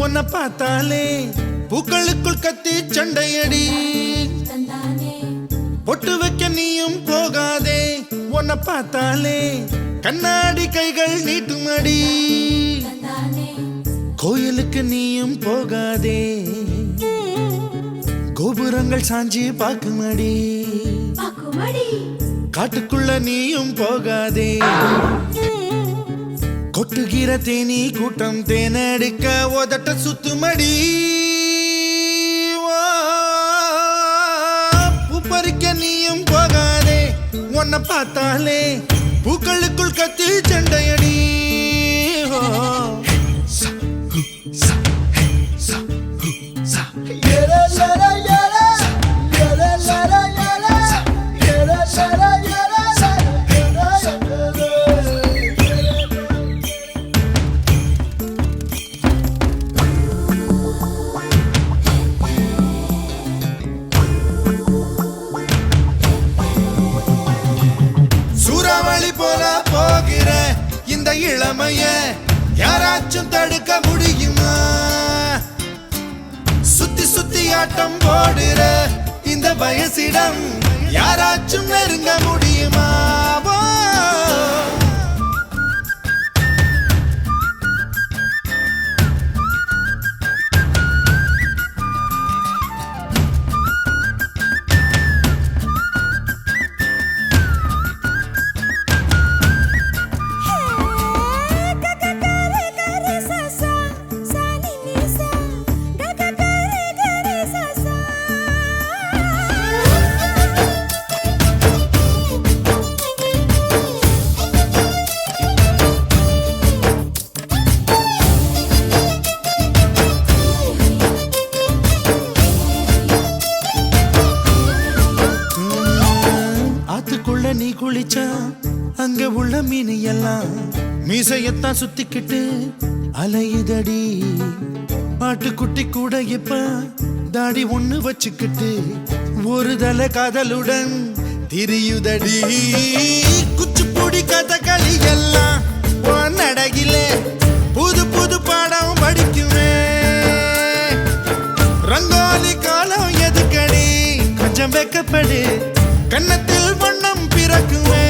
உன்னை பார்த்தாலே பூக்களுக்குள் கத்தி சண்டையடி பொட்டு வைக்க நீயும் போகாதே உன்னை பார்த்தாலே கண்ணாடி கைகள் நீட்டுமடி கோயிலுக்கு நீயும் போகாதே கோபுரங்கள் சாஞ்சி பாக்குமடி காட்டுக்குள்ள நீயும் போகாதே கொட்டுகிற தேனி கூட்டம் தேனடிக்க உதட்ட சுத்துமடி பூ பறிக்க நீயும் போகாதே உன்னை பார்த்தாலே பூக்களுக்குள் கத்தி சண்டையடி சூறாவளி போல போகிற இந்த இளமைய யாராச்சும் தடுக்க முடியுமா சுத்தி சுத்தி ஆட்டம் போடுற இந்த வயசிடம் யாராச்சும் நெருங்க முடியுமா நீ குளிச்சா அங்க உள்ள மீன் எல்லாம் மீசையத்தான் சுத்திக்கிட்டு அலையுதடி பாட்டுக்குட்டி கூட இப்ப தாடி ஒண்ணு வச்சுக்கிட்டு ஒரு தலை காதலுடன் திரியுதடி குச்சிப்புடி கதகளி எல்லாம் நடகிலே புது புது பாடம் படிக்குமே ரங்கோலி காலம் எதுக்கடி கொஞ்சம் வெக்கப்படு கன்னத்தில் வண்ணம் பிறக்குமே